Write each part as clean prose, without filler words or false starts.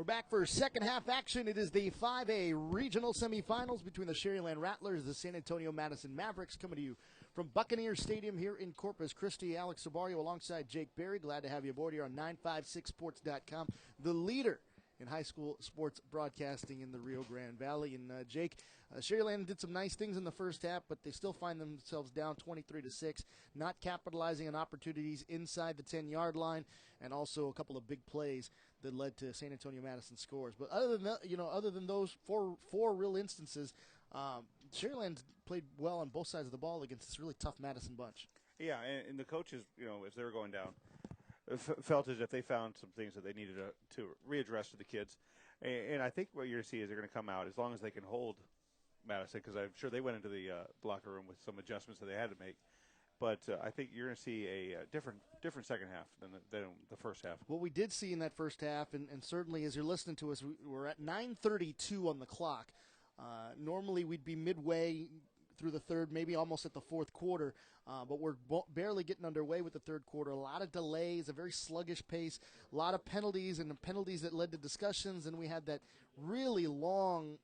We're back for second half action. It is the 5A regional semifinals between the Sharyland Rattlers, the San Antonio Madison Mavericks, coming to you from Buccaneer Stadium here in Corpus Christi. Alex Sabario alongside Jake Berry. Glad to have you aboard here on 956sports.com, the leader in high school sports broadcasting in the Rio Grande Valley. And Jake, Sharyland did some nice things in the first half, but they still find themselves down 23-6, not capitalizing on opportunities inside the 10-yard line, and also a couple of big plays that led to San Antonio Madison scores. But other than that, other than those four real instances, Sharyland played well on both sides of the ball against this really tough Madison bunch. Yeah, and the coaches, as they were going down, felt as if they found some things that they needed to readdress to the kids. And I think what you're going to see is they're going to come out as long as they can hold Madison, because I'm sure they went into the locker room with some adjustments that they had to make. But I think you're going to see a different second half than the first half. What we did see in that first half, and certainly as you're listening to us, we're at 9:32 on the clock. Normally we'd be midway through the third, maybe almost at the fourth quarter, but we're barely getting underway with the third quarter. A lot of delays, a very sluggish pace, a lot of penalties, and the penalties that led to discussions, and we had that really long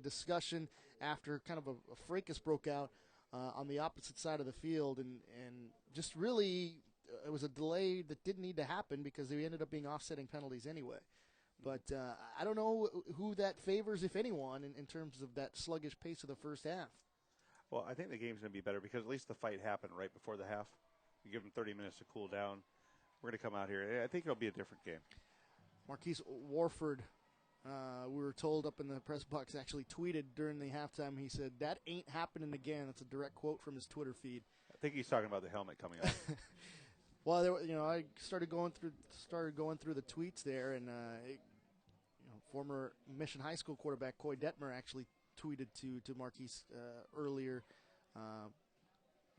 discussion after kind of a fracas broke out on the opposite side of the field, and just really it was a delay that didn't need to happen because they ended up being offsetting penalties anyway. But I don't know who that favors, if anyone, in terms of that sluggish pace of the first half. Well, I think the game's going to be better because at least the fight happened right before the half. You give them 30 minutes to cool down. We're going to come out here. I think it'll be a different game. Marquise Warford, we were told up in the press box, actually tweeted during the halftime. He said, "That ain't happening again." That's a direct quote from his Twitter feed. I think he's talking about the helmet coming off. Well, I started going through the tweets there, and former Mission High School quarterback Coy Detmer actually tweeted to Marquise earlier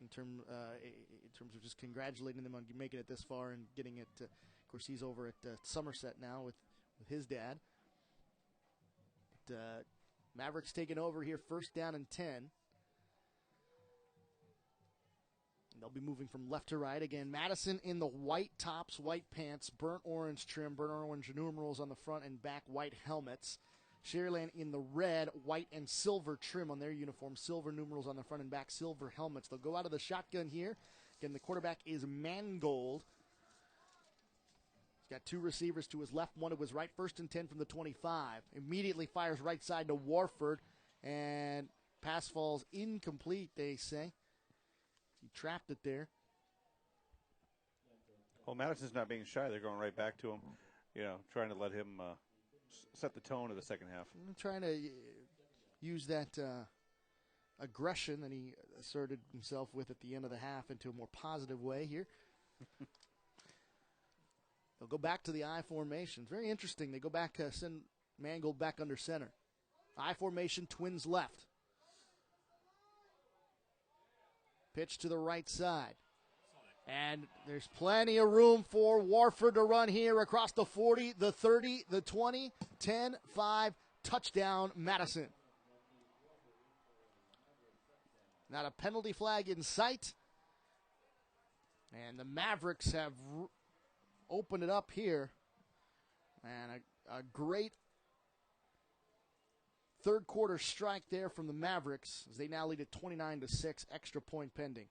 in terms of just congratulating them on making it this far and getting it. Of course, he's over at Somerset now with his dad. But, Mavericks taking over here, first down and 10. They'll be moving from left to right again. Madison in the white tops, white pants, burnt orange trim, burnt orange numerals on the front and back, white helmets. Sharyland in the red, white, and silver trim on their uniform. Silver numerals on the front and back, silver helmets. They'll go out of the shotgun here. Again, the quarterback is Mangold. He's got two receivers to his left, one to his right. First and 10 from the 25. Immediately fires right side to Warford. And pass falls incomplete, they say. He trapped it there. Well, Madison's not being shy. They're going right back to him, trying to let him set the tone of the second half. I'm trying to use that aggression that he asserted himself with at the end of the half into a more positive way here. They'll go back to the I formation. Very interesting. They go back, send Mangold back under center. I formation, twins left. Pitch to the right side. And there's plenty of room for Warford to run here across the 40, the 30, the 20, 10, 5, touchdown, Madison. Not a penalty flag in sight. And the Mavericks have opened it up here. And a great third quarter strike there from the Mavericks as they now lead at 29-6, extra point pending.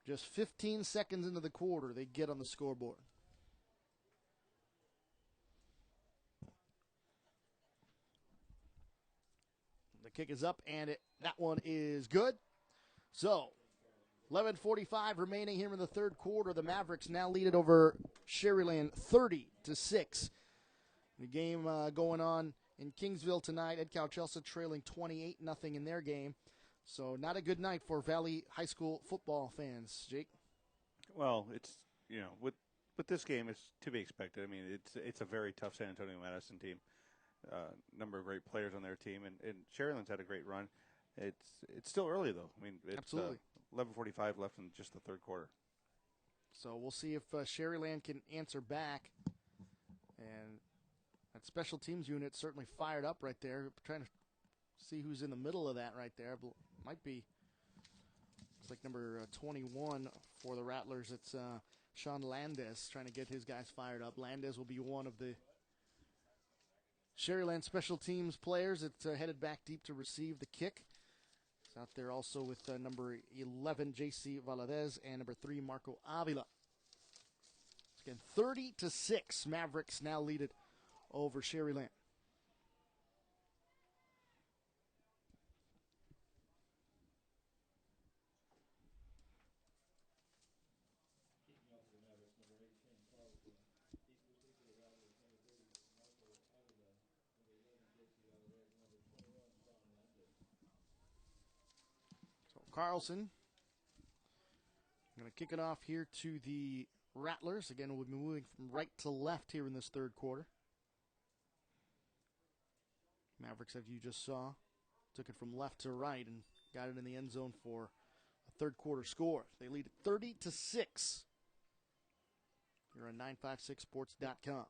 Just 15 seconds into the quarter, they get on the scoreboard. The kick is up, and that one is good. So, 11:45 remaining here in the third quarter. The Mavericks now lead it over Sharyland 30-6. The game going on in Kingsville tonight. Ed Calchelsa trailing 28-0 in their game. So not a good night for Valley High School football fans, Jake. Well, it's with this game, it's to be expected. I mean, it's a very tough San Antonio Madison team. Number of great players on their team, and Sharyland's had a great run. It's still early though. I mean, it's absolutely 11:45 left in just the third quarter. So we'll see if Sharyland can answer back. And that special teams unit certainly fired up right there. Trying to see who's in the middle of that right there. Might be, it's like number 21 for the Rattlers. It's Sharyland trying to get his guys fired up. Landez will be one of the Sharyland special teams players that's headed back deep to receive the kick. He's out there also with number 11, J.C. Valadez, and number 3, Marco Avila. Again, 30-6, Mavericks now lead it over Sharyland. So Carlson going to kick it off here to the Rattlers. Again, we'll be moving from right to left here in this third quarter. Mavericks, as you just saw, took it from left to right and got it in the end zone for a third quarter score. They lead it 30-6. You're on 956sports.com.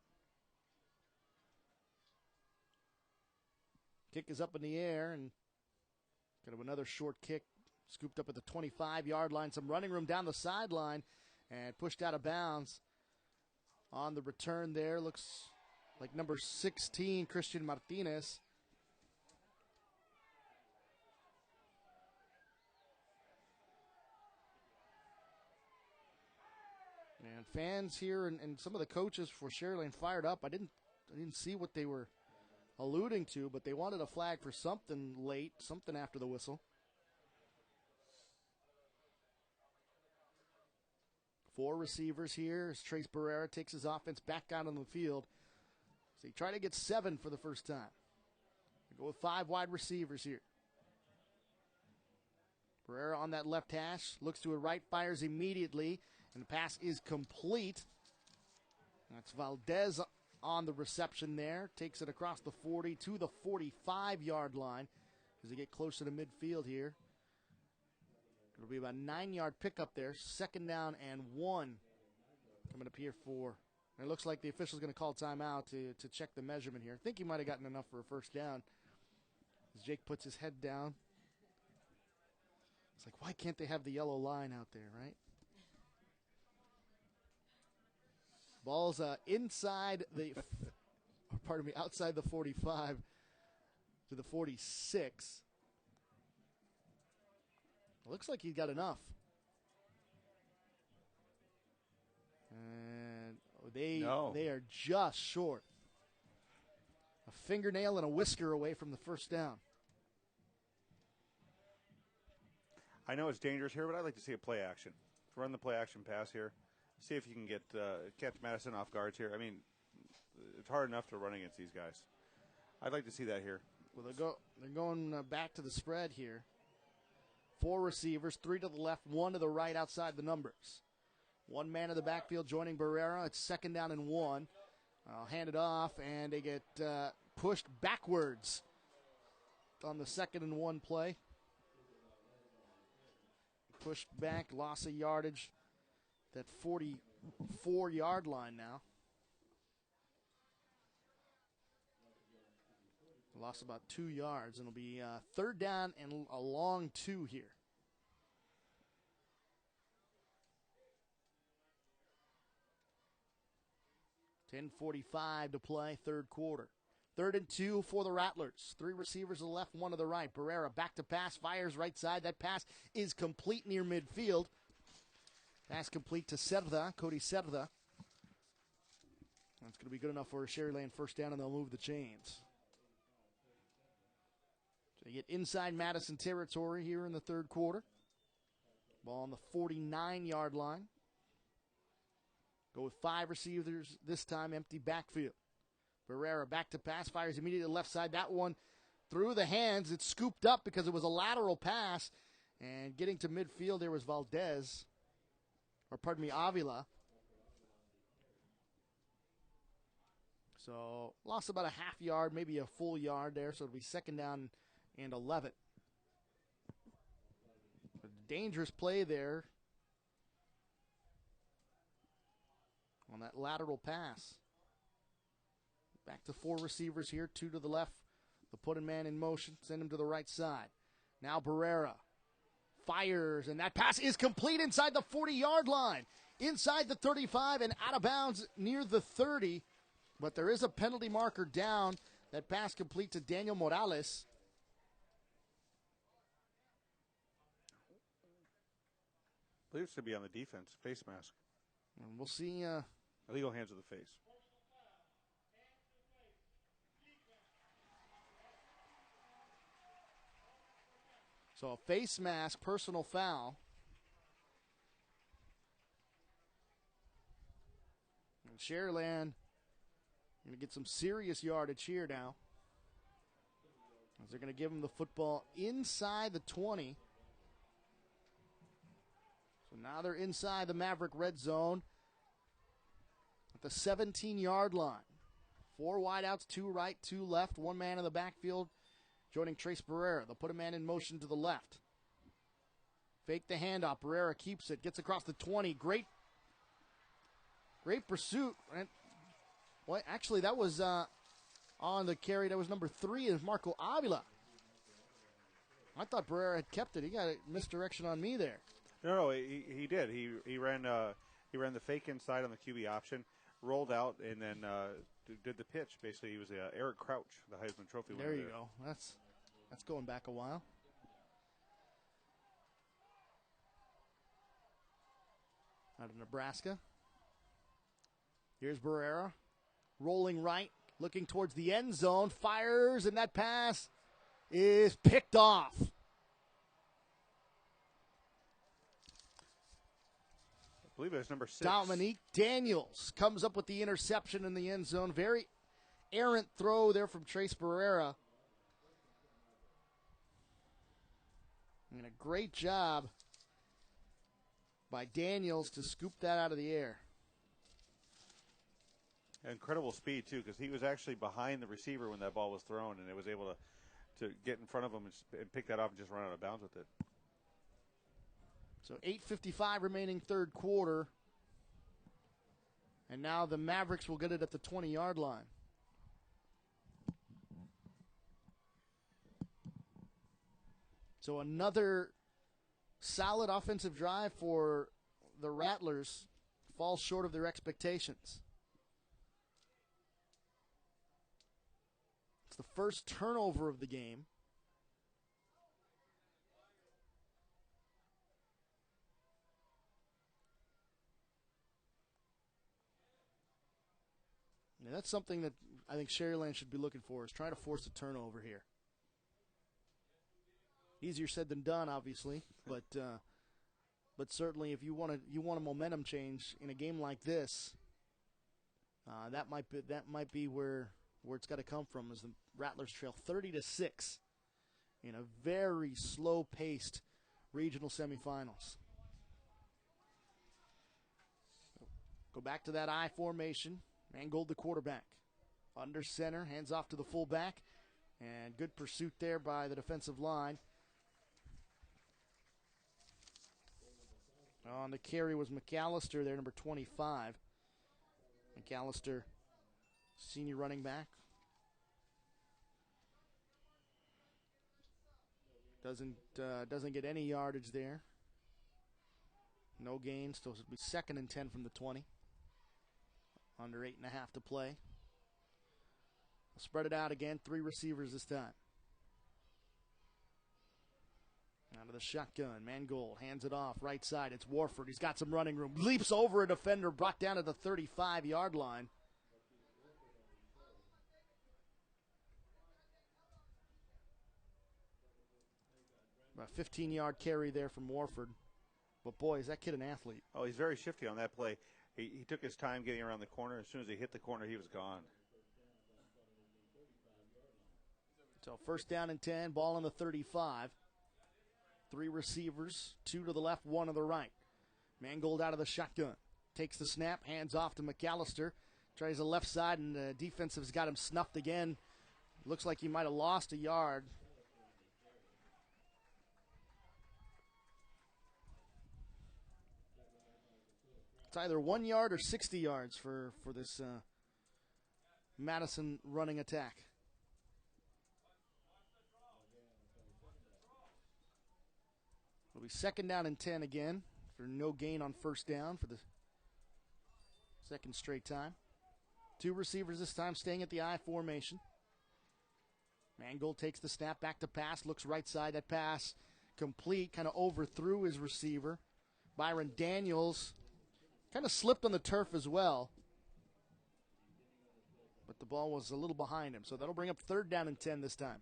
Kick is up in the air, and kind of another short kick, scooped up at the 25-yard line. Some running room down the sideline, and pushed out of bounds. On the return there, looks like number 16, Christian Martinez. And fans here and some of the coaches for Sharyland fired up. I didn't see what they were alluding to, but they wanted a flag for something late, something after the whistle. 4 receivers here as Trace Barrera takes his offense back out on the field. So he tried to get 7 for the first time. They go with 5 wide receivers here. Barrera on that left hash, looks to a right, fires immediately, and the pass is complete. That's Valdez on the reception there. Takes it across the 40 to the 45-yard line as they get closer to midfield here. It'll be about a 9-yard pickup there. Second down and 1 coming up here for. And it looks like the official's going to call timeout to check the measurement here. I think he might have gotten enough for a first down. As Jake puts his head down. It's like, why can't they have the yellow line out there, right? Ball's inside the, outside the 45 to the 46. Looks like he's got enough. And they are just short. A fingernail and a whisker away from the first down. I know it's dangerous here, but I'd like to see a play action. Run the play action pass here. See if you can catch Madison off guards here. I mean, it's hard enough to run against these guys. I'd like to see that here. Well, they're going back to the spread here. 4 receivers, 3 to the left, 1 to the right outside the numbers. 1 man in the backfield joining Barrera. It's second down and 1. I'll hand it off, and they get pushed backwards on the second and 1 play. Pushed back, loss of yardage. That 44-yard line now. Lost about 2 yards, and it'll be third down and a long 2 here. .45 to play, third quarter. 3rd and 2 for the Rattlers. 3 receivers to the left, 1 to the right. Barrera back to pass, fires right side. That pass is complete near midfield. Pass complete to Cerda, Cody Cerda. That's going to be good enough for a Sharyland first down, and they'll move the chains. So they get inside Madison territory here in the third quarter. Ball on the 49-yard line. Go with 5 receivers this time, empty backfield. Barrera back to pass, fires immediately left side. That one through the hands. It's scooped up because it was a lateral pass. And getting to midfield there was Valdez. Or pardon me, Avila. So lost about a half yard, maybe a full yard there. So it'll be second down and 11. A dangerous play there on that lateral pass. Back to 4 receivers here, 2 to the left. The putting man in motion, send him to the right side. Now Barrera fires, and that pass is complete inside the 40-yard line. inside the 35 and out of bounds near the 30. But there is a penalty marker down. That pass complete to Daniel Morales. I believe it should be on the defense, face mask. And we'll see. Illegal hands to the face. So a face mask, personal foul. And Sharyland going to get some serious yardage here now. As they're going to give him the football inside the 20. So now they're inside the Maverick red zone at the 17-yard line. 4 wideouts, 2 right, 2 left, 1 man in the backfield joining Trace Barrera. They'll put a man in motion to the left. Fake the handoff. Barrera keeps it, gets across the 20. Great pursuit. Well, actually, that was on the carry. That was number 3 is Marco Avila. I thought Barrera had kept it. He got a misdirection on me there. No, he did. He ran the fake inside on the QB option, rolled out, and then did the pitch. Basically, he was Eric Crouch, the Heisman Trophy winner. There you go. That's going back a while. Out of Nebraska. Here's Barrera. Rolling right, looking towards the end zone, fires, and that pass is picked off. I believe it was number 6. Dominique Daniels comes up with the interception in the end zone. Very errant throw there from Trace Barrera. And a great job by Daniels to scoop that out of the air. Incredible speed, too, because he was actually behind the receiver when that ball was thrown, and it was able to get in front of him and pick that up and just run out of bounds with it. So 8:55 remaining third quarter. And now the Mavericks will get it at the 20-yard line. So another solid offensive drive for the Rattlers falls short of their expectations. It's the first turnover of the game. And that's something that I think Sharyland should be looking for, is trying to force a turnover here. Easier said than done, obviously, but certainly if you want a momentum change in a game like this, that might be where it's got to come from, as the Rattlers trail 30-6 in a very slow-paced regional semifinals. Go back to that I formation. Mangold, the quarterback. Under center, hands off to the fullback, and good pursuit there by the defensive line. On the carry was McAllister there, number 25. McAllister, senior running back. Doesn't get any yardage there. No gain, still should be 2nd and 10 from the 20. Under 8.5 to play. Spread it out again, 3 receivers this time. Out of the shotgun, Mangold hands it off, right side, it's Warford. He's got some running room, leaps over a defender, brought down at the 35-yard line. About a 15-yard carry there from Warford. But boy, is that kid an athlete. Oh, he's very shifty on that play. He took his time getting around the corner. As soon as he hit the corner, he was gone. So 1st down and 10, ball on the 35. 3 receivers, 2 to the left, 1 to the right. Mangold out of the shotgun. Takes the snap, hands off to McAllister. Tries the left side, and the defensive's got him snuffed again. Looks like he might have lost a yard. It's either 1 yard or 60 yards for this Madison running attack. It'll be 2nd down and 10 again for no gain on 1st down for the Second straight time. Two receivers this time staying at the I formation. Mangold takes the snap, back to pass, looks right side. That pass complete, kind of overthrew his receiver. Byron Daniels kind of slipped on the turf as well, but the ball was a little behind him. So that'll bring up 3rd down and 10 this time.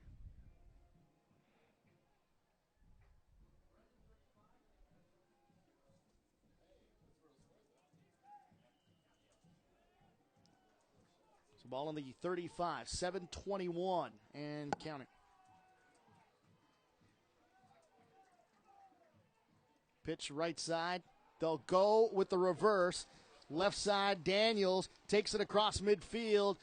So ball on the 35, 7:21 and counting. Pitch right side. They'll go with the reverse. Left side, Daniels takes it across midfield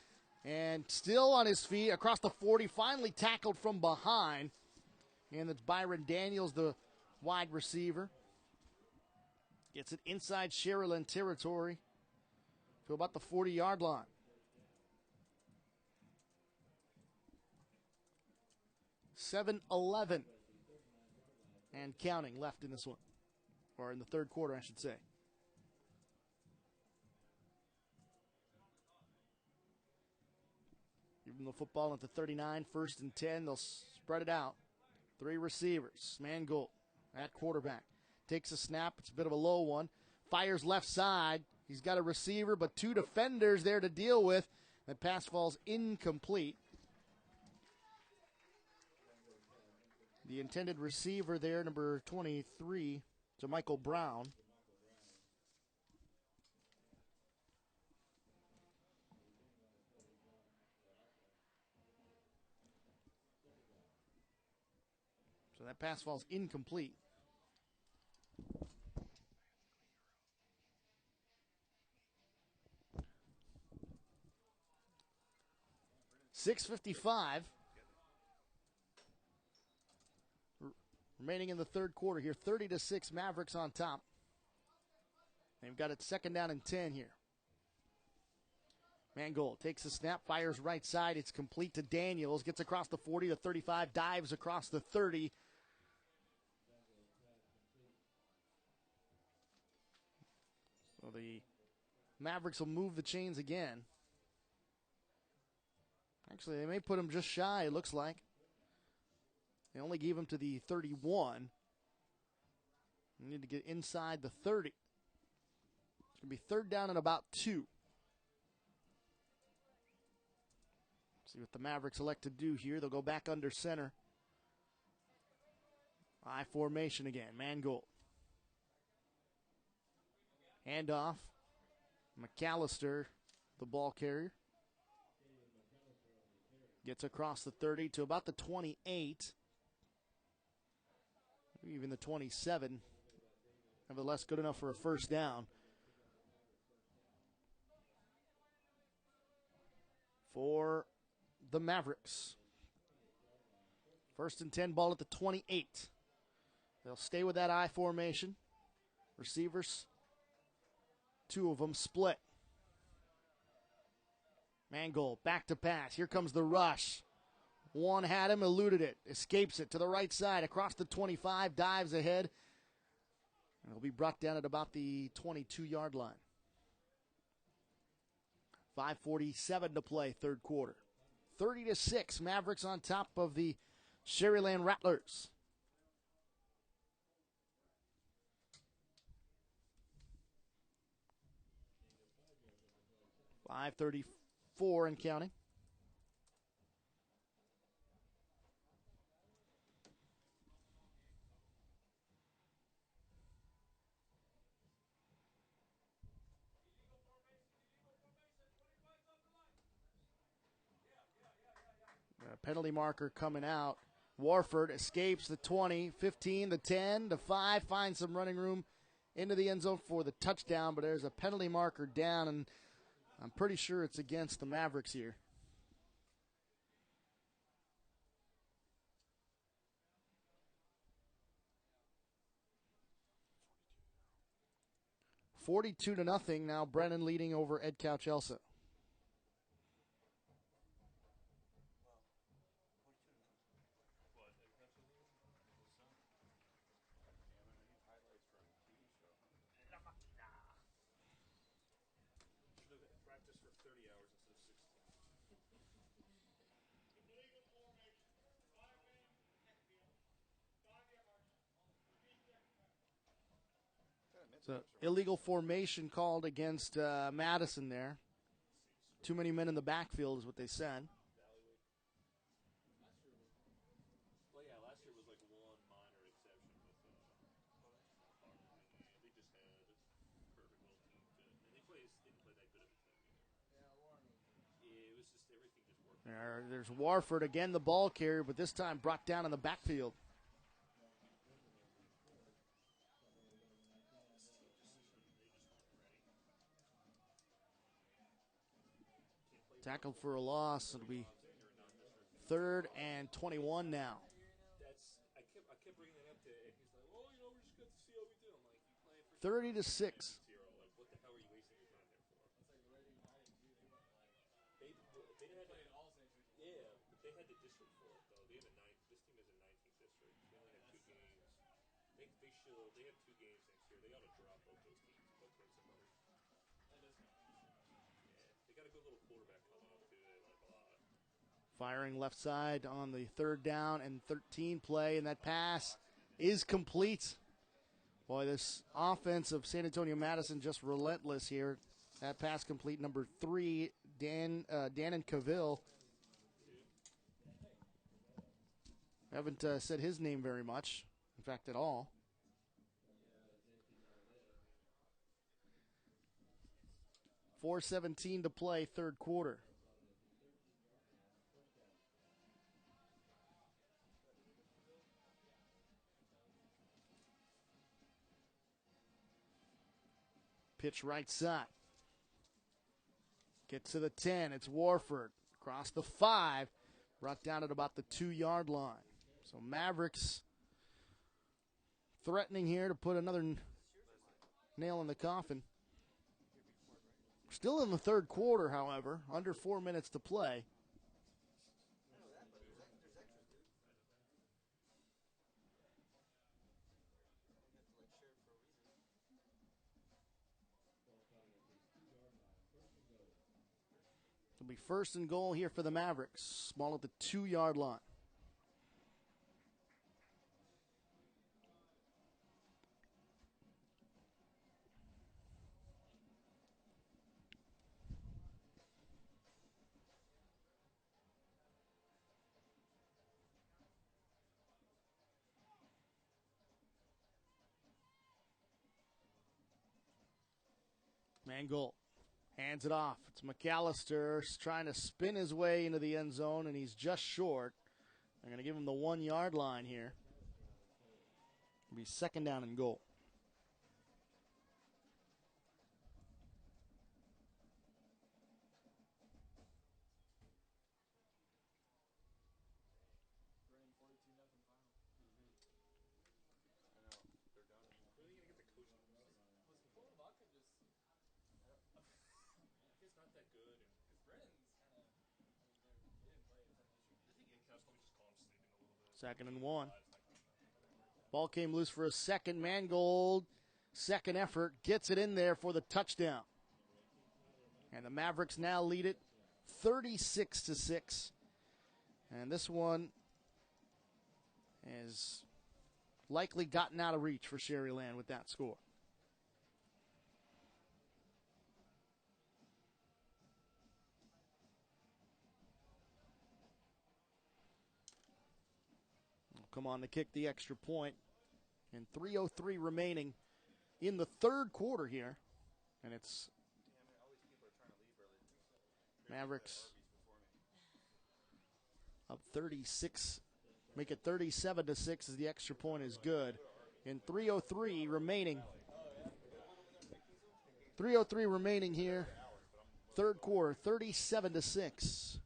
and still on his feet across the 40, finally tackled from behind. And it's Byron Daniels, the wide receiver. Gets it inside Sharyland territory to about the 40-yard line. $7:11 and counting left in this one. Or in the third quarter, I should say. Give them the football at the 39, 1st and 10. They'll spread it out. 3 receivers. Mangold at quarterback. Takes a snap. It's a bit of a low one. Fires left side. He's got a receiver, but 2 defenders there to deal with. That pass falls incomplete. The intended receiver there, number 23, to Michael Brown. So that pass falls incomplete. $6:55 remaining in the third quarter here. 30-6 Mavericks on top. They've got it 2nd down and 10 here. Mangold takes the snap, fires right side. It's complete to Daniels. Gets across the 40 to 35, dives across the 30. So the Mavericks will move the chains again. Actually, they may put him just shy, it looks like. They only gave him to the 31. They need to get inside the 30. It's going to be 3rd down and about 2. See what the Mavericks elect to do here. They'll go back under center. I formation again. Mangold. Handoff. McAllister, the ball carrier. Gets across the 30 to about the 28. Even the 27. Nevertheless, good enough for a 1st down. For the Mavericks. 1st and 10, ball at the 28. They'll stay with that I formation. Receivers, 2 of them split. Mangold, back to pass. Here comes the rush. One had him, eluded it, escapes it to the right side, across the 25, dives ahead. And it'll be brought down at about the 22-yard line. 5:47 to play, third quarter. 30-6, Mavericks on top of the Sharyland Rattlers. $5:34 and counting. Penalty marker coming out. Warford escapes the 20, 15, the 10, the 5, finds some running room into the end zone for the touchdown, but there's a penalty marker down, and I'm pretty sure it's against the Mavericks here. $42-0 now. Brennan leading over Ed Couch-Elsa. So illegal formation called against Madison there. Too many men in the backfield is what they said. Well, yeah, last year was like one minor exception with Harlan. They just had perfect little team fit, and they didn't play that good of a team either. Yeah, it was just everything just worked. There's Warford again, the ball carrier, but this time brought down in the backfield. Tackled for a loss. It'll be 3rd and 21 now. I kept bringing that up to Ed. He's like, "Oh, we're just going to see how we do." I'm like, "You play for 30-6. Like, what the hell are you wasting your time there for?" They had but they had the district for it though. They have this team is a 19th district. They only had 2 games. They have 2 games next year. They ought to drop both those teams and go play somebody. They got a good little quarterback coming up too. They like a lot. Firing left side on the 3rd down and 13 play, and that pass is complete. Boy, this offense of San Antonio Madison just relentless here. That pass complete, number 3, Dan and Cavill. Haven't said his name very much, in fact, at all. .417 to play, 3rd quarter. Pitch right side. Gets to the 10. It's Warford. Across the 5. Brought down at about the 2-yard line. So Mavericks threatening here to put another nail in the coffin. Still in the 3rd quarter, however. Under 4 minutes to play. It'll be 1st and goal here for the Mavericks. Small at the 2-yard line. Mangold hands it off. It's McAllister trying to spin his way into the end zone, and he's just short. They're going to give him the 1-yard line here. It'll be 2nd down and goal. Second and 1. Ball came loose for a second. Mangold, second effort, gets it in there for the touchdown. And the Mavericks now lead it 36-6. And this one has likely gotten out of reach for Sharyland with that score. Come on to kick the extra point. And 3:03 remaining in the 3rd quarter here. And it's Mavericks up 36. Make it 37-6 as the extra point is good. And 3:03 remaining. 3:03 remaining here. 3rd quarter, 37-6.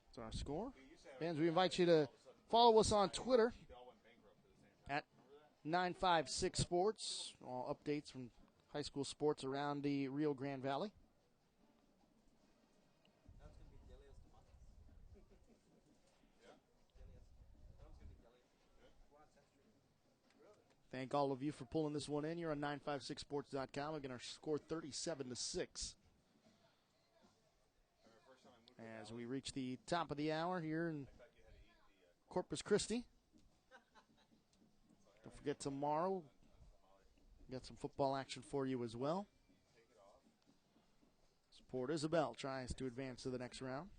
That's our score. Fans, we invite you to follow us on Twitter at 956 Sports. All updates from high school sports around the Rio Grande Valley. Thank all of you for pulling this one in. You're on 956sports.com. Again, our score 37-6. As we reach the top of the hour here in Corpus Christi. Don't forget tomorrow, Got some football action for you as well. Port Isabel tries to advance to the next round.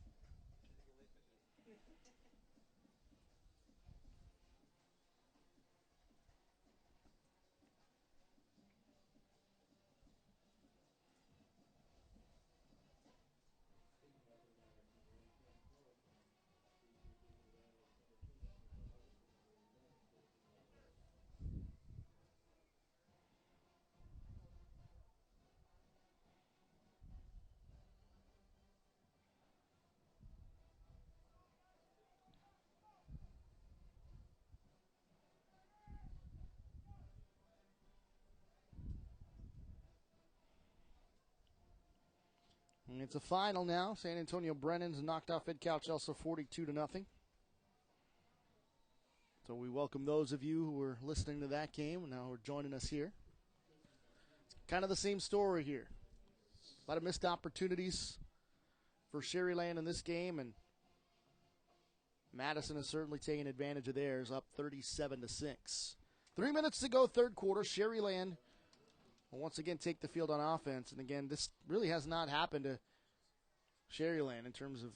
And it's a final now. San Antonio Brennan's knocked off Ed Couch Elsa 42-0. So we welcome those of you who were listening to that game and now are joining us here. It's kind of the same story here. A lot of missed opportunities for Sharyland in this game, and Madison has certainly taken advantage of theirs, up 37-6. 3 minutes to go, third quarter. Sharyland will once again take the field on offense. And again, this really has not happened to Sharyland in terms of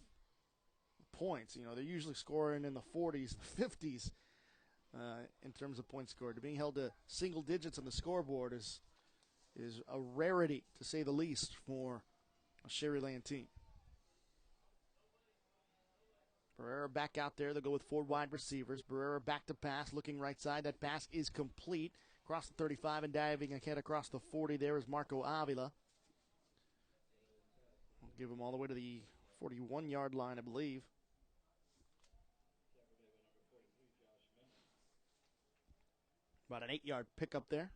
points. You know, they're usually scoring in the 40s, the 50s in terms of points scored. Being held to single digits on the scoreboard is a rarity, to say the least, for a Sharyland team. Barrera back out there. They'll go with 4 wide receivers. Barrera back to pass, looking right side. That pass is complete. Across the 35 and diving ahead across the 40 there is Marco Avila. We'll give him all the way to the 41-yard line, I believe. About an 8-yard pickup there.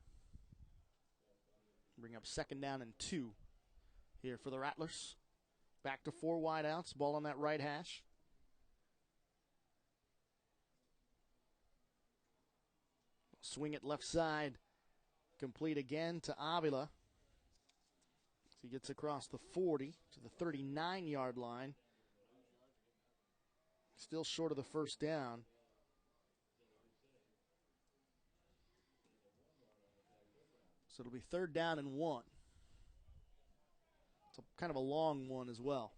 Bring up 2nd down and 2 here for the Rattlers. Back to 4 wide outs. Ball on that right hash. Swing it left side. Complete again to Avila. He gets across the 40 to the 39-yard line. Still short of the first down. So it'll be 3rd down and 1. It's kind of a long one as well.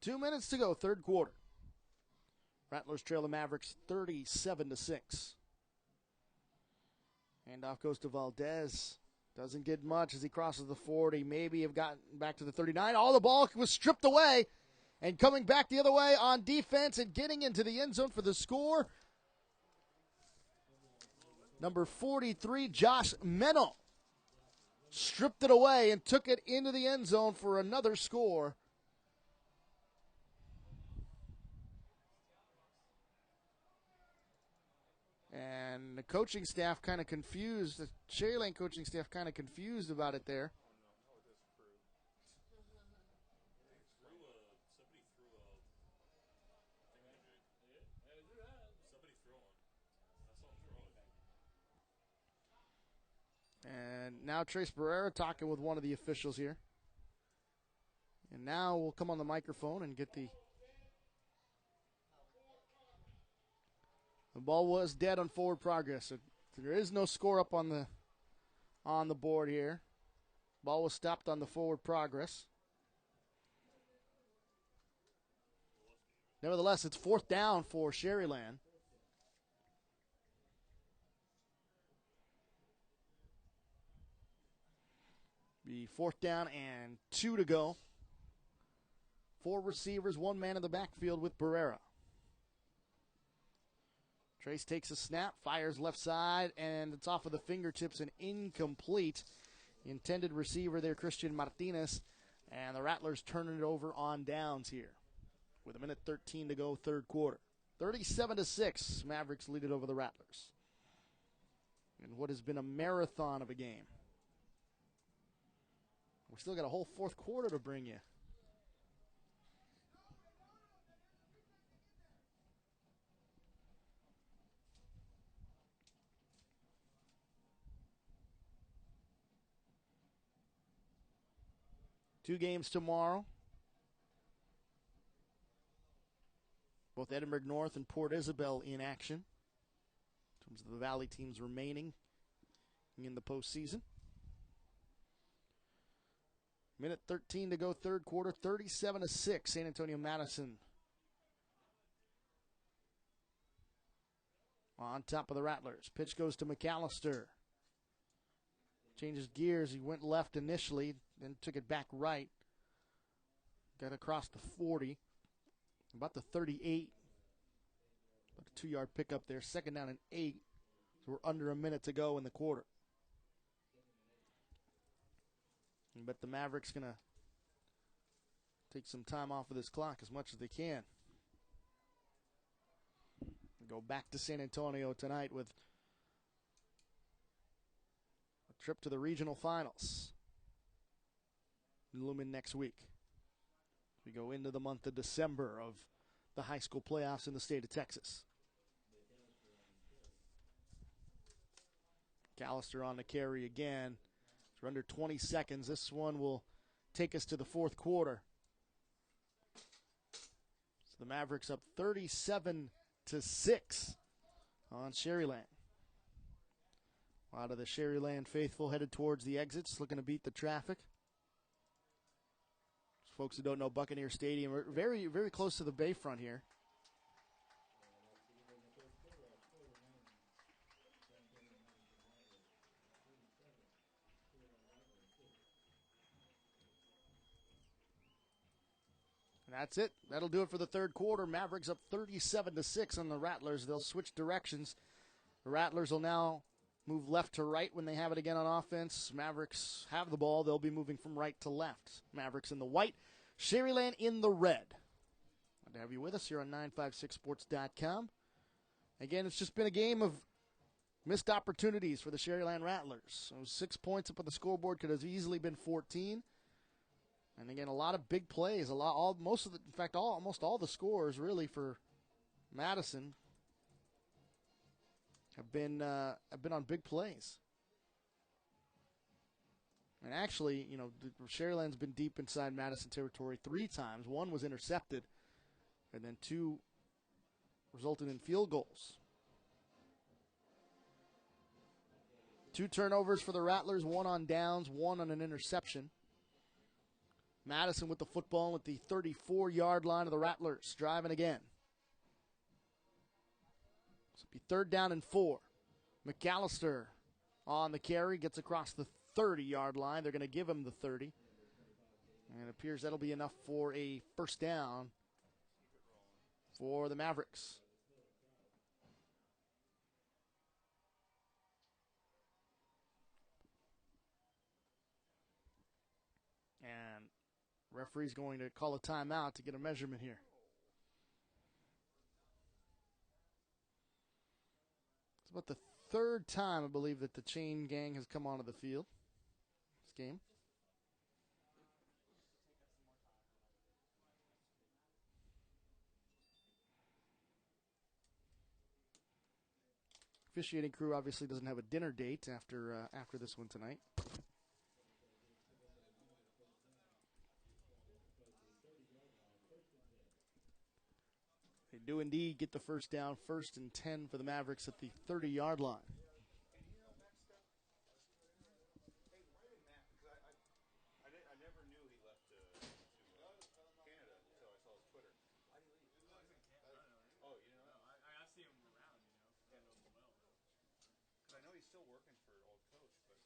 2 minutes to go, third quarter. Rattlers trail the Mavericks 37-6. Handoff goes to Valdez. Doesn't get much as he crosses the 40. Maybe have gotten back to the 39. All the ball was stripped away. And coming back the other way on defense and getting into the end zone for the score. Number 43, Josh Mennel. Stripped it away and took it into the end zone for another score. And the coaching staff kind of confused. The Sharyland coaching staff kind of confused about it there. And now Trace Barrera talking with one of the officials here. And now we'll come on the microphone and get the ball was dead on forward progress. So there is no score up on the board here. Ball was stopped on the forward progress. Nevertheless, it's 4th down for Sharyland. Be 4th down and 2 to go. 4 receivers, 1 man in the backfield with Barrera. Trace takes a snap, fires left side, and it's off of the fingertips and incomplete. The intended receiver there, Christian Martinez, and the Rattlers turning it over on downs here with 1:13 to go, third quarter. 37-6, Mavericks lead it over the Rattlers. In what has been a marathon of a game. We still got a whole fourth quarter to bring you. Two games tomorrow. Both Edinburgh North and Port Isabel in action. in terms of the Valley teams remaining in the postseason. Minute 13 to go, third quarter, 37-6, San Antonio Madison on top of the Rattlers. Pitch goes to McAllister. Changes gears. He went left initially, then took it back right. Got across the 40, about the 38. About a 2-yard pickup there. Second down and 8. So we're under a minute to go in the quarter. But the Mavericks going to take some time off of this clock as much as they can. Go back to San Antonio tonight with a trip to the regional finals looming next week. We go into the month of December of the high school playoffs in the state of Texas. McAllister on the carry again. We're under 20 seconds. This one will take us to the fourth quarter. So the Mavericks up 37-6 on Sharyland. A lot of the Sharyland faithful headed towards the exits, looking to beat the traffic. For folks who don't know, Buccaneer Stadium, we're very, very close to the bayfront here. And that's it. That'll do it for the third quarter. Mavericks up 37-6 on the Rattlers. They'll switch directions. The Rattlers will now move left to right when they have it again on offense. Mavericks have the ball. They'll be moving from right to left. Mavericks in the white, Sharyland in the red. Glad to have you with us here on 956sports.com. Again, it's just been a game of missed opportunities for the Sharyland Rattlers. So 6 points up on the scoreboard could have easily been 14. And again, a lot of big plays. Almost all the scores really for Madison have been on big plays. And actually, Sharyland's been deep inside Madison territory 3 times. 1 was intercepted, and then 2 resulted in field goals. 2 turnovers for the Rattlers, 1 on downs, 1 on an interception. Madison with the football at the 34-yard line of the Rattlers, driving again. So it'll be third down and 4. McAllister on the carry, gets across the 30-yard line. They're going to give him the 30. And it appears that'll be enough for a first down for the Mavericks. And referee's going to call a timeout to get a measurement here. It's about the third time, I believe, that the chain gang has come onto the field this game. Officiating crew obviously doesn't have a dinner date after this one tonight. They do indeed get the first down, 1st and 10 for the Mavericks at the 30-yard line. I never knew he left to Canada until I saw his Twitter. Oh, you know? I see him around, I know him well. Because I know he's still working for old coach, but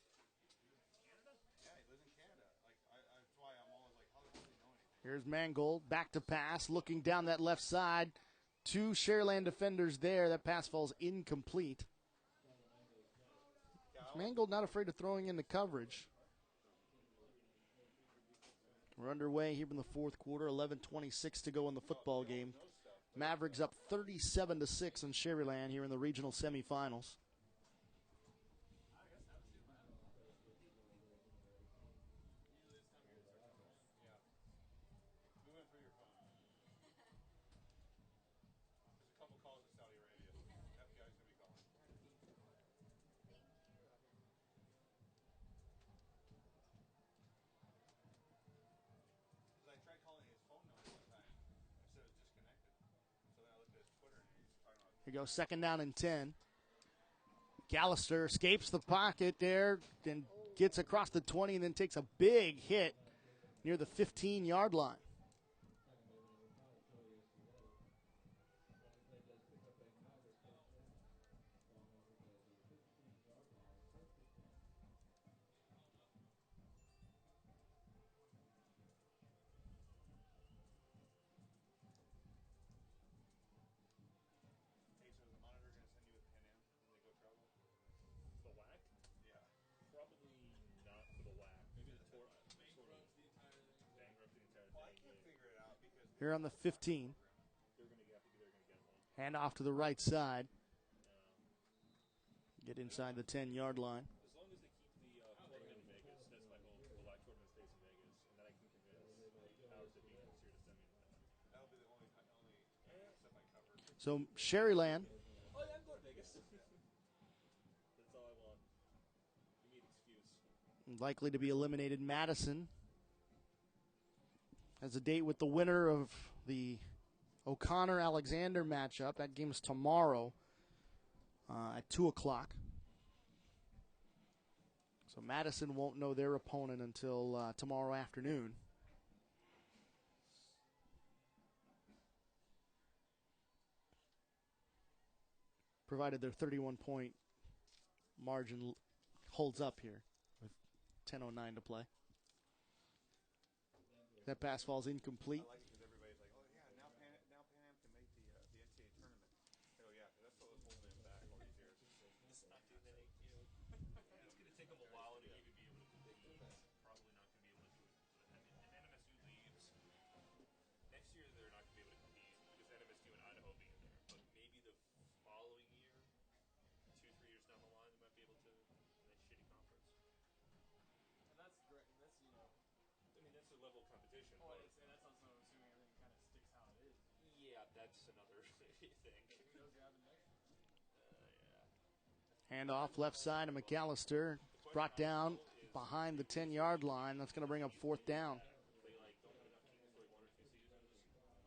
Canada? yeah, he lives in Canada. That's why I'm always like, how does he know anything? Here's Mangold, back to pass, looking down that left side. 2 Sharyland defenders there. That pass falls incomplete. Mangold not afraid of throwing into coverage. We're underway here in the fourth quarter. 11:26 to go in the football game. Mavericks up 37-6 on Sharyland here in the regional semifinals. Here goes second down and 10. McAllister escapes the pocket there and gets across the 20 and then takes a big hit near the 15-yard line. Hey, so is the monitor going to send you with Pan Am when they go travel? The whack? Yeah. Probably not for the whack. Maybe the tour. Bankrupts the entire thing. Bankrupt the entire Well, I thing. can't figure it out because Here on the 15. They're gonna get one. Hand off to the right side. Yeah. Get inside the 10-yard line. As long as they keep the tournament in Vegas, that's my hope. The whack tournament stays in Vegas, and then I can convince the powers that be next year to send me to that. that'll be the only stuff I cover. So Sharyland Oh yeah, I'm going to Vegas. That's all I want. Give me an excuse. likely to be eliminated. Madison has a date with the winner of the O'Connor-Alexander matchup. That game's tomorrow at 2 o'clock. So Madison won't know their opponent until tomorrow afternoon. Provided their 31-point margin holds up here with 10:09 to play. That pass falls incomplete. I like it because everybody's like, oh, yeah, now Pan Am can make the NCAA tournament. I go, yeah, because that's what was holding him back all these years. It's not doing that. It's going to take them a while to even be able to compete. Probably not going to be able to do it. If NMSU leaves next year, they're not going to be able to compete because NMSU and Idaho being there. But maybe the following year, 2-3 years down the line, they might be able to in that shitty conference. And that's great. That's, you know. I mean, that's their level of competition. Oh, But that's also assuming everything kind of sticks how it is. yeah, that's another thing. Who knows what happens next year? Yeah. Hand off left side to McAllister. Brought down behind the 10-yard line. That's going to bring up 4th down. They don't have enough teams for 1 or 2 seasons.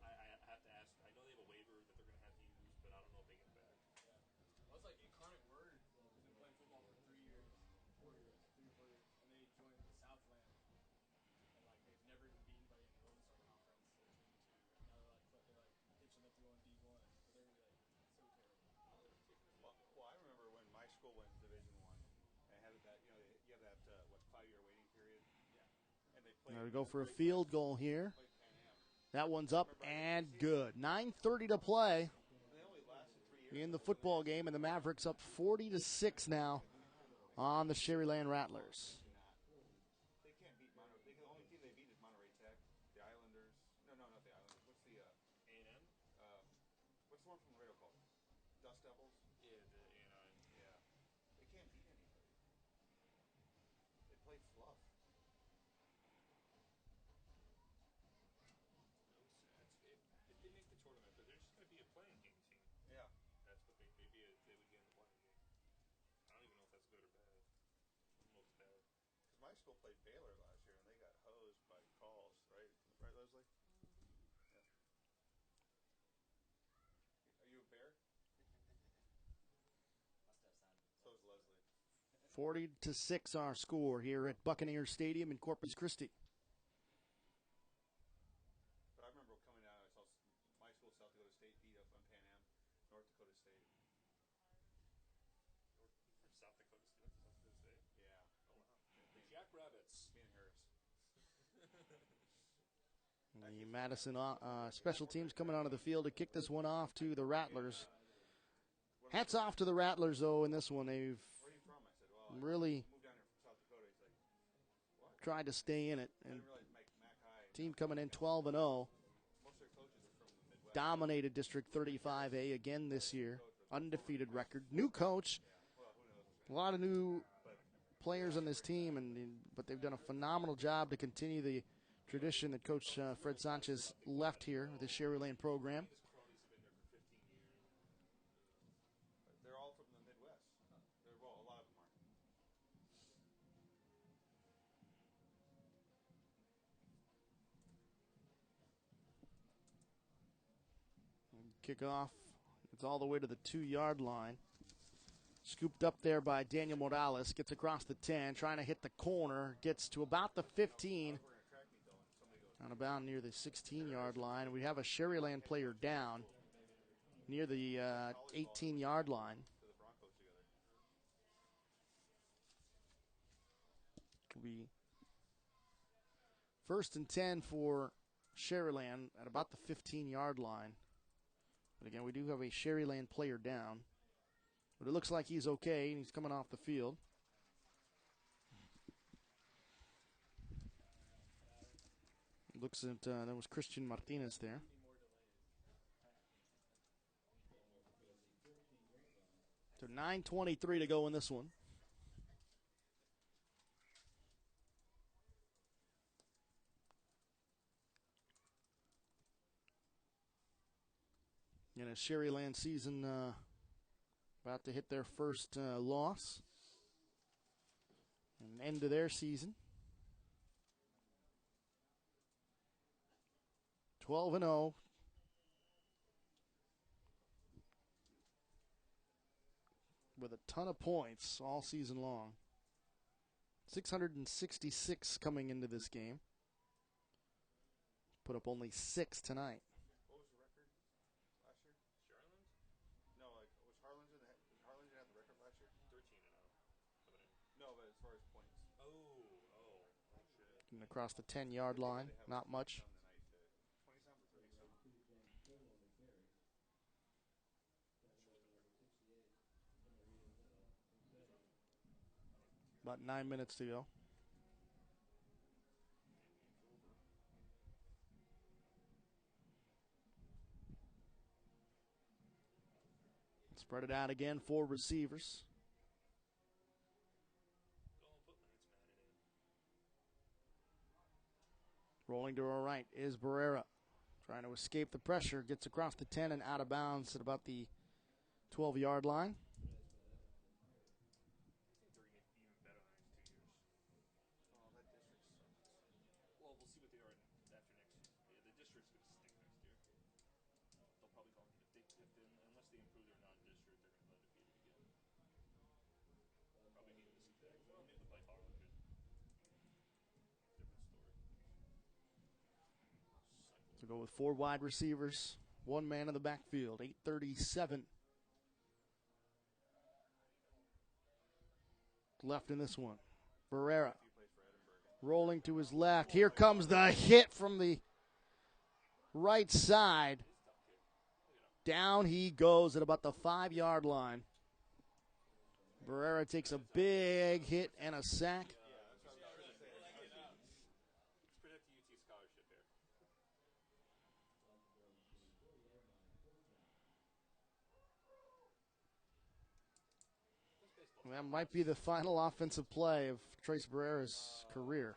I have to ask. I know they have a waiver that they're going to have to use, but I don't know if they get it back. Yeah. Well, it's like Incarnate Word has been playing football for 3 years, 4 years, 3 or 4 years, and they joined the Southland, and like they've never even beat anybody in the Lone Star Conference. And now they're like itching up to go on D1, but they're gonna be like so terrible. Well, I remember when my school went Division I, and had that, you have that 5-year waiting period. Yeah. And they played. Now we go for a field goal here. Played Pan Am. That one's up and good. 9:30 to play And they only lasted 3 years. in the football game, and the Mavericks up 40-6 now on the Sharyland Rattlers. They can't beat Monterey. The only team they beat is Monterey Tech, the Islanders. No, not the Islanders. What's the A&M? what's the one from Laredo called? Dust Devils. Yeah, the A&M. Yeah, they can't beat anybody. They play fluff. If they make the tournament, but they're just going to be a playing game team. Yeah. That's what they would get in the playing game. I don't even know if that's good or bad. I don't know if it's bad. Because my school played Baylor last year, and they got hosed by calls, right? Right, Leslie? Yeah. Are you a Bear? So is Leslie. 40-6 our score here at Buccaneer Stadium in Corpus Christi. But I remember coming out, I saw my school, South Dakota State, beat up on Pan Am, North Dakota State. From South Dakota State. South Dakota State. Yeah. Oh wow. The Jackrabbits. Me and Harris. The Madison special teams coming onto the field to kick this one off to the Rattlers. Hats off to the Rattlers, though, in this one. They've Where are you from? I said, well, really I moved down here from South Dakota. He's like, what? tried to stay in it. I And didn't realize Mac High. team coming in 12-0. Most of their coaches are from the Midwest. Dominated District 35A again this year. Undefeated record. New coach. A lot of new players on this team, but they've done a phenomenal job to continue the tradition that Coach Fred Sanchez left here with the Sharyland program. His cronies have been there for 15 years. They're all from the Midwest. Well, a lot of them are. Kickoff. It's all the way to the 2-yard line. Scooped up there by Daniel Morales. Gets across the 10, trying to hit the corner. Gets to about the 15. On about near the 16-yard line. We have a Sharyland player down near the 18-yard line. Could be 1st and 10 for Sharyland at about the 15-yard line. But again, we do have a Sharyland player down. But it looks like he's okay, and he's coming off the field. Looks at, that was Christian Martinez there. So 9:23 to go in this one. In a Sharyland season about to hit their first loss. An end to their season. 12-0. With a ton of points all season long. 666 coming into this game. Put up only 6 tonight. What was the record last year? Sharyland? No, like was Harlingen have the record last year? 13-0 coming in. No, but as far as points. Oh shit. And across the 10-yard line, not much. 20-some or 30-some. About 9 minutes to go. Spread it out again, 4 receivers. Rolling to our right is Barrera. Trying to escape the pressure. Gets across the 10 and out of bounds at about the 12-yard line. Well, we'll see what they are after next year. Yeah, the district's going to stink next year. They'll probably go unless they improve their non-district, they're going to go undefeated again. Probably beating this exact. Well, maybe they'll play Harlingen. Different story. So go with 4 wide receivers, 1 man in the backfield. 8:37 left in this one. Barrera rolling to his left. Here comes the hit from the right side. Down he goes at about the 5-yard line. Barrera takes a big hit and a sack. Let's protect the UT scholarship here. That might be the final offensive play of Trace Barrera's career.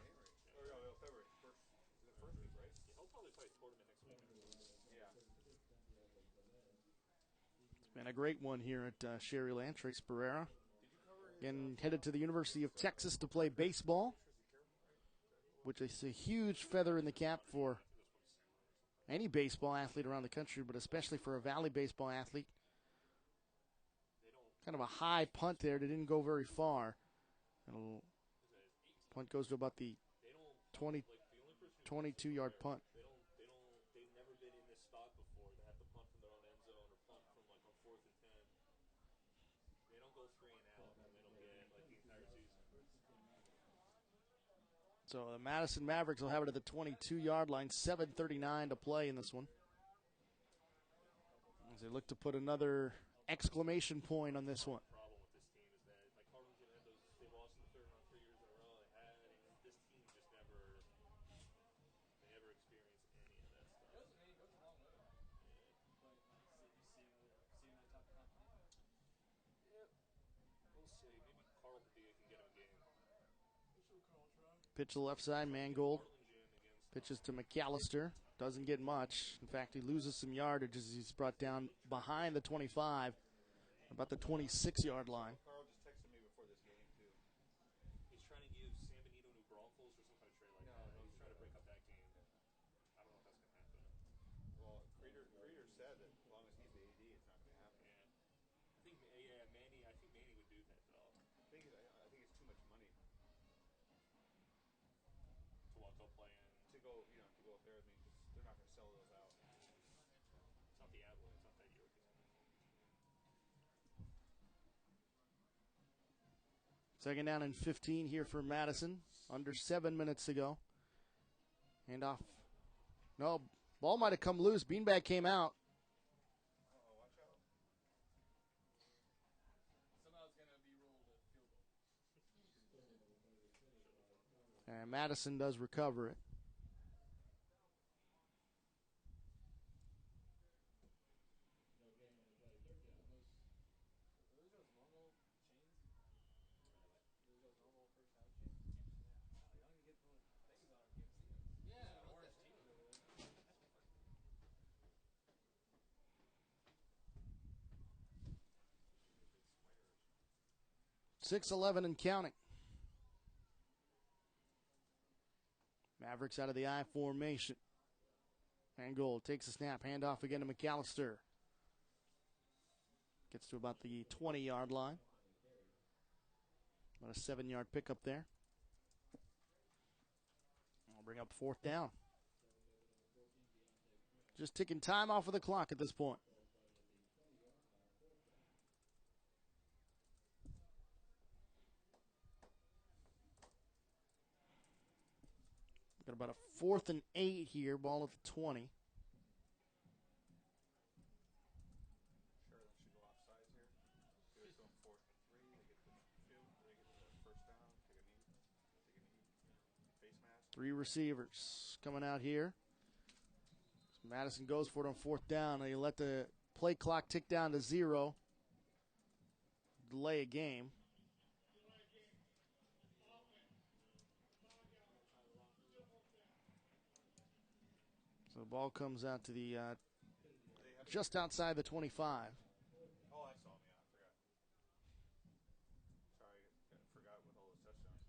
February. First week, right? He'll probably play a tournament next week. Yeah. It's been a great one here at Sharyland. Trace Barrera. Again, headed to the University of Texas to play baseball, which is a huge feather in the cap for any baseball athlete around the country, but especially for a Valley baseball athlete. Kind of a high punt there that didn't go very far. Punt goes to about the 22-yard punt. They've never been in this spot before. They have to punt from their own end zone or punt from like on 4th and 10. They don't go 3 and out, and they don't get like the entire season. So the Madison Mavericks will have it at the 22-yard line. 7:39 to play in this one. As they look to put another exclamation point on this one. The problem with this team is that like Harlingen had those, they lost in the third round 3 years in a row. They had, and this team just never experienced any of that stuff. It goes a long way. But seeing that type of competition. Yep. We'll see. Maybe Carl can get him a game. Pitch to the left side, Mangold. Pitches to McAllister. Doesn't get much. In fact, he loses some yardage as he's brought down behind the 25, about the 26-yard line. Carl just texted me before this game, too. He's trying to give San Benito New Braunfels or some kind of trade like that. He's trying to break up that game. I don't know if that's going to happen. Well, Creeder said that as long as he's the AD, it's not going to happen. Yeah. I think Manny would think it's too much money To what, go play in? to go up there. I mean, 'cause they're not going to sell those out. It's not the Atwood. It's not that you're looking at. Second down and 15 here for Madison. Under 7 minutes to go. Hand off. No, ball might have come loose. Beanbag came out. Watch out. Somehow it's going to be ruled a field goal. And Madison does recover it. Are those normal chains? Are those normal first down chains? Y'all need to get those things on them. You haven't seen them. Yeah. Orange chains over there. 6-11 and counting. Mavericks out of the I formation. Mangold takes a snap. Handoff again to McAllister. Gets to about the 20-yard line. About a 7-yard pickup there. I'll bring up fourth down. Just ticking time off of the clock at this point. Got about a 4th and 8 here. Ball at the 20. Sharyland should go offsides here. Give it to them 4th and 3. They get the field. They get the first down. Take a knee. Face mask. 3 receivers coming out here. Madison goes for it on 4th down. They let the play clock tick down to 0. Delay a game. So the ball comes out to the just outside the 25. Oh, I saw him. Yeah, I forgot. Sorry, I forgot with all those touchdowns.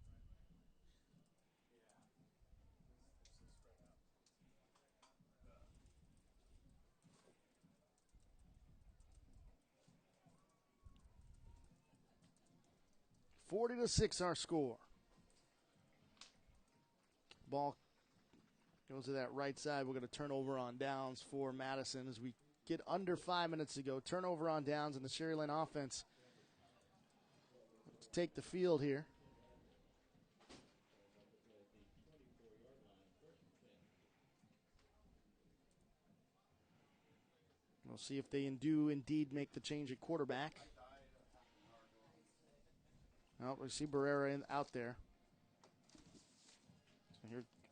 Yeah. 40-6 our score. Ball goes to that right side. We're going to turn over on downs for Madison as we get under 5 minutes to go. Turnover on downs, and the Sharyland offense to take the field here. We'll see if they do indeed make the change at quarterback. Oh, we see Barrera out there. So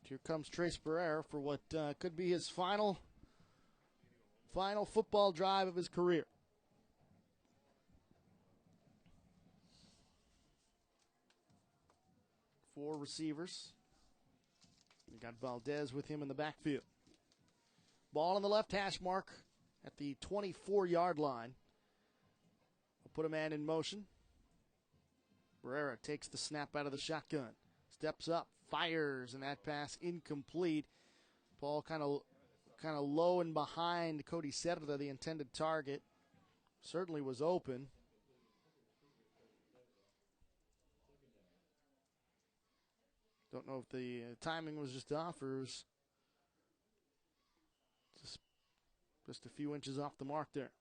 here comes Trace Barrera for what could be his final football drive of his career. Four receivers. We got Valdez with him in the backfield. Ball on the left hash mark at the 24-yard line. We'll put a man in motion. Barrera takes the snap out of the shotgun. Steps up, fires, and that pass incomplete. Ball kind of low and behind Cody Serra, the intended target. Certainly was open. Don't know if the timing was just off or was just a few inches off the mark there.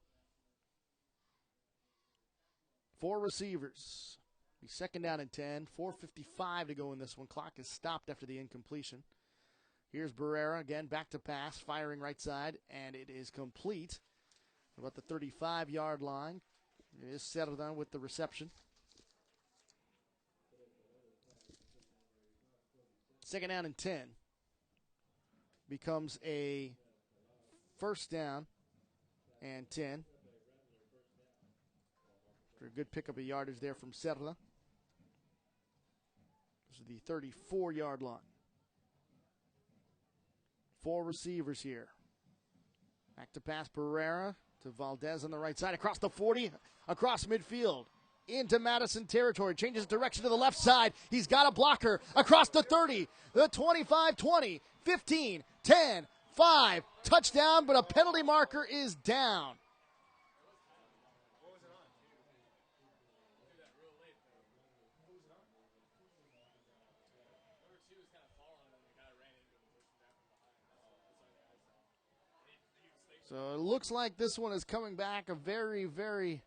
Four receivers. Be second down and 10. 4:55 to go in this one. Clock is stopped after the incompletion. Here's Barrera again, back to pass, firing right side, and it is complete. About the 35-yard line. It is settled on with the reception. Second down and 10. Becomes a first down and 10. After a good pickup of yardage there from Serra. This is the 34-yard line. Four receivers here. Back to pass Barrera to Valdez on the right side. Across the 40, across midfield. Into Madison territory. Changes direction to the left side. He's got a blocker. Across the 30, the 25, 20, 15, 10, 5. Touchdown, but a penalty marker is down. So it looks like this one is coming back a very, very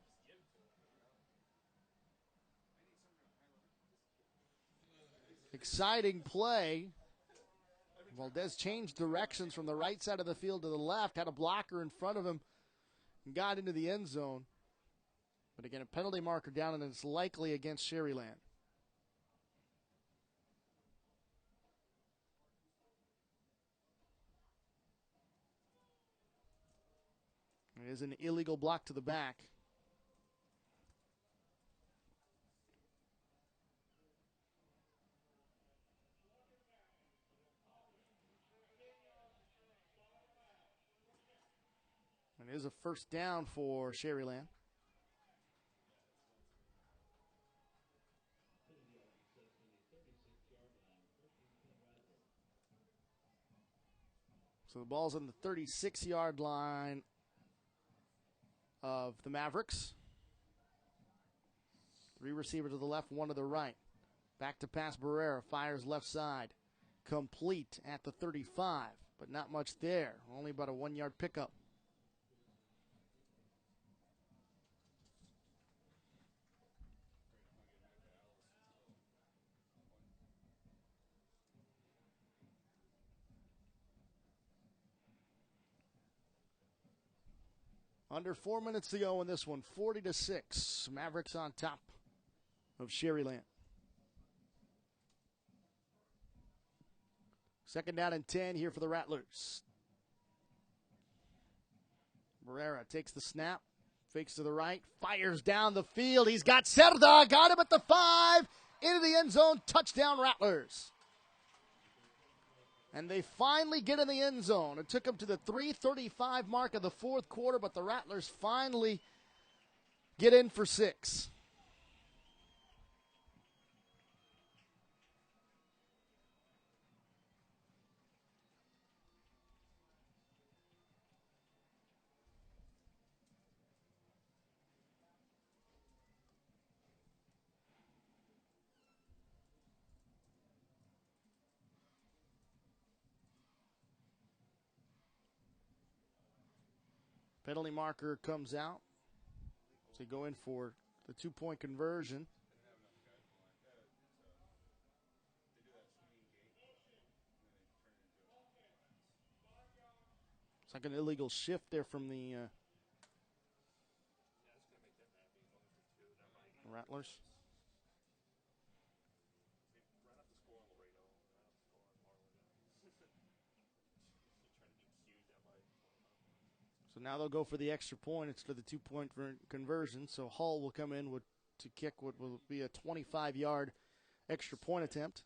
exciting play. Valdez changed directions from the right side of the field to the left, had a blocker in front of him, and got into the end zone. But again, a penalty marker down, and it's likely against Sharyland. It is an illegal block to the back. And it is a first down for Sharyland. So the ball's on the 36-yard line of the Mavericks. 3 receivers to the left, 1 to the right. Back to pass, Barrera fires left side. Complete at the 35, but not much there. Only about a 1-yard pickup. Under 4 minutes to go in this one, 40-6. Mavericks on top of Sharyland. Second down and 10 here for the Rattlers. Barrera takes the snap, fakes to the right, fires down the field. He's got Cerda, got him at the 5, into the end zone, touchdown Rattlers. And they finally get in the end zone. It took them to the 3:35 mark of the fourth quarter, but the Rattlers finally get in for 6. Penalty marker comes out. So they go in for the 2-point conversion. It's like an illegal shift there from the Rattlers. So now they'll go for the extra point. It's for the 2-point conversion. So Hull will come in to kick what will be a 25-yard extra point attempt.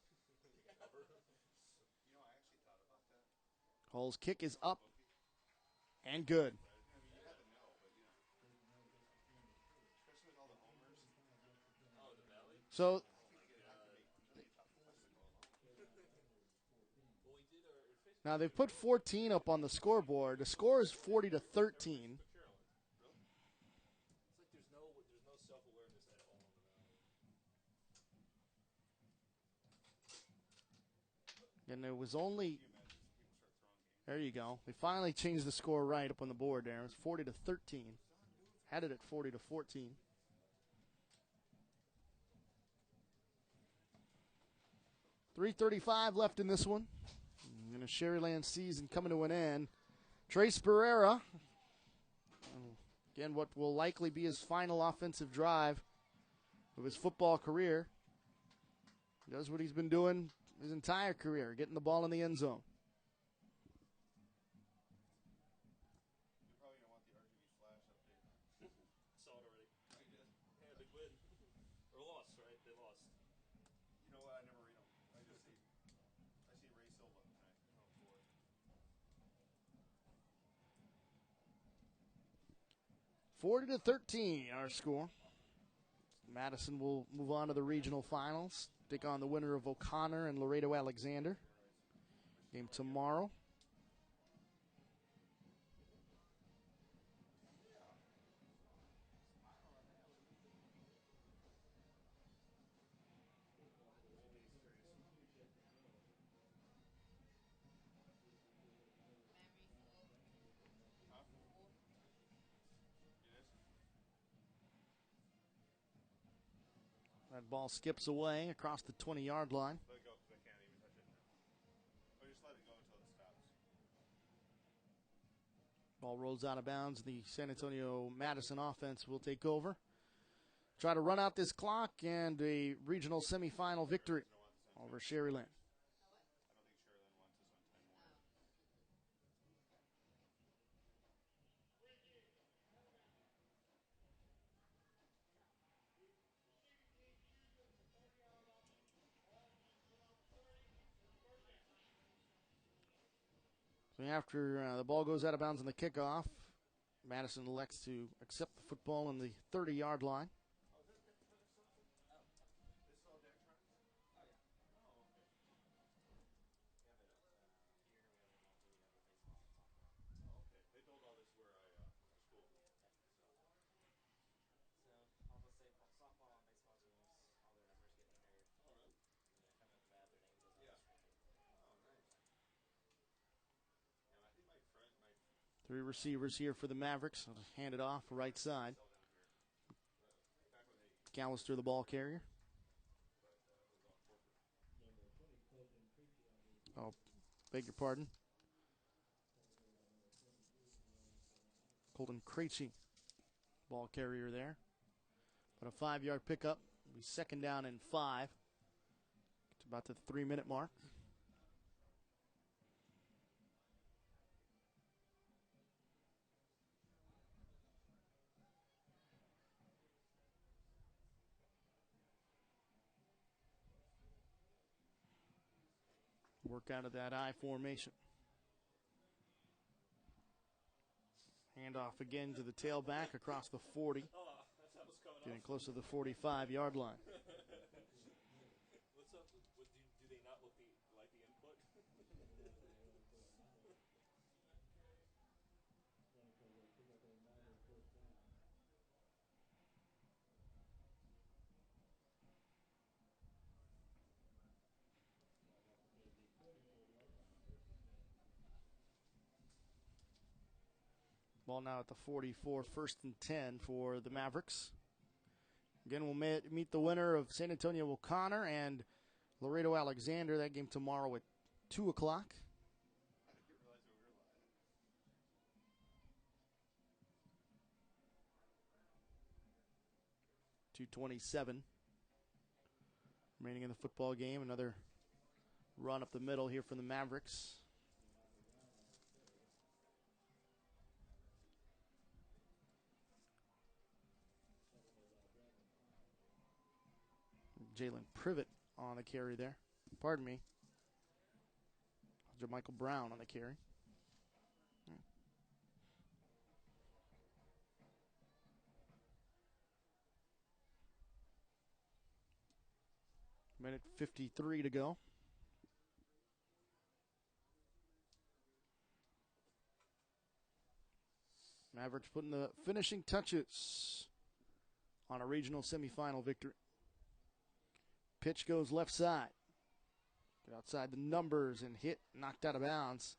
Hull's kick is up and good. So now they've put 14 up on the scoreboard. The score is 40-13. It's like there's no self-awareness at all in the Valley. And it was only, there you go. They finally changed the score right up on the board there. It was 40-13. Had it at 40-14. .335 left in this one. And a Sharyland season coming to an end. Trace Barrera, again, what will likely be his final offensive drive of his football career. He does what he's been doing his entire career, getting the ball in the end zone. Saw it already. Yeah, big win. Or loss, right? They lost. You know what? I never read them. I see Ray Silva tonight. Oh, boy. 40-13, our score. Madison will move on to the regional finals. Take on the winner of O'Connor and Laredo Alexander. Game tomorrow. That ball skips away across the 20-yard line. Let it go because I can't even touch it now. Or just let it go until it stops. Ball rolls out of bounds. The San Antonio Madison offense will take over. Try to run out this clock and a regional semifinal victory over Sharyland. I don't think Sharyland wants this on 10 more. So after the ball goes out of bounds on the kickoff, Madison elects to accept the football on the 30-yard line. They build all this where I school. So all the same softball and baseball teams, all their numbers get entered. Oh, really? And then coming up the bat, their name goes on Yeah. the screen. Oh, nice. Yeah, I think my friend, Three receivers here for the Mavericks. I'll hand it off right side. fell down here. Back when they Callister, the ball carrier. was on corporate. Oh, beg your pardon. Colton Krejci, ball carrier there. But a 5-yard pickup. It'll be second down and 5. It's about the 3-minute mark. Work out of that I formation. Handoff again to the tailback across the 40. Oh, that's how it's coming Getting off. close to the 45-yard line. What's up? Do they not look like the input? 'Ball now at the 44, first and 10 for the Mavericks. Again, we'll meet the winner of San Antonio O'Connor and Laredo Alexander. That game tomorrow at 2 o'clock. I didn't realize we were live. 2:27 remaining in the football game. Another run up the middle here from the Mavericks. Jalen Privet on the carry there. Pardon me. Michael Brown on the carry. Minute 53 to go. Mavericks putting the finishing touches on a regional semifinal victory. Pitch goes left side. Get outside the numbers and hit, knocked out of bounds.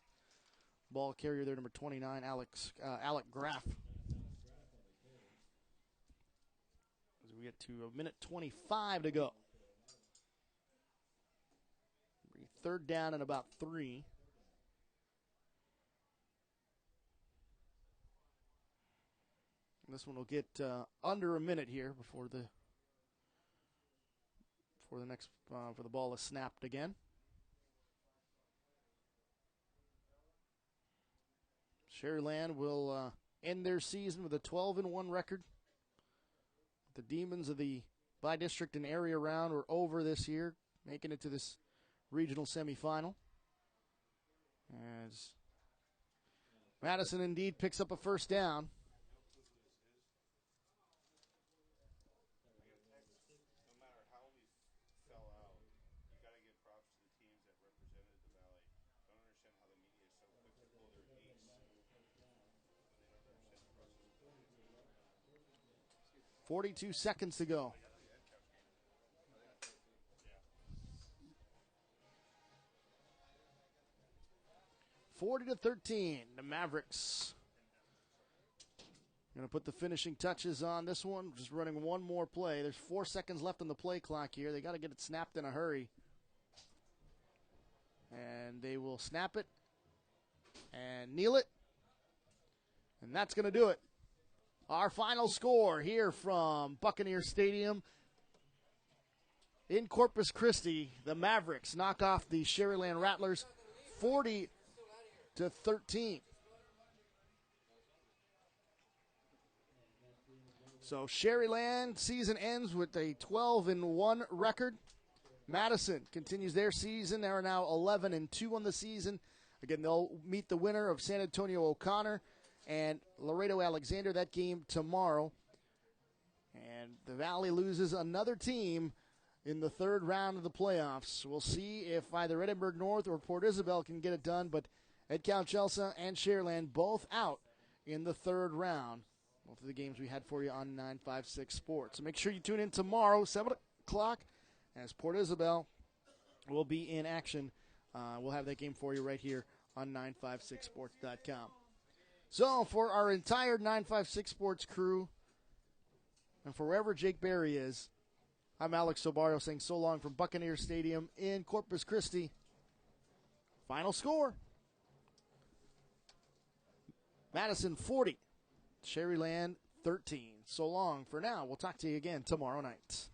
Ball carrier there, number 29, Alec Graff. As we get to a minute 25 to go. Third down and about 3. And this one will get under a minute here before the ball is snapped again. Sharyland will end their season with a 12-1 record. The Demons of the by-district and area round were over this year, making it to this regional semifinal. As Madison indeed picks up a first down. No matter how we fell out, you got to give props to the teams that represented the Valley. Don't understand how the media is so quick to pull their ace when they don't understand the process of building a team. 42 seconds to go. 40-13, the Mavericks Going to put the finishing touches on this one. Just running one more play. There's 4 seconds left on the play clock here. They got to get it snapped in a hurry. And they will snap it and kneel it. And that's going to do it. Our final score here from Buccaneer Stadium in Corpus Christi. The Mavericks knock off the Sharyland Rattlers 40-13. So Sharyland season ends with a 12-1 record. Madison continues their season. They are now 11-2 on the season. Again, they'll meet the winner of San Antonio O'Connor and Laredo Alexander. That game tomorrow. And the Valley loses another team in the third round of the playoffs. We'll see if either Edinburgh North or Port Isabel can get it done. But Edcount Chelsea and Sharyland both out in the third round. Both of the games we had for you on 956 Sports. So make sure you tune in tomorrow, 7 o'clock, as Port Isabel will be in action. We'll have that game for you right here on 956sports.com. So for our entire 956 Sports crew, and for wherever Jake Berry is, I'm Alex Sobario saying so long from Buccaneer Stadium in Corpus Christi. Final score: Madison 40. Sharyland 13. So long for now. We'll talk to you again tomorrow night.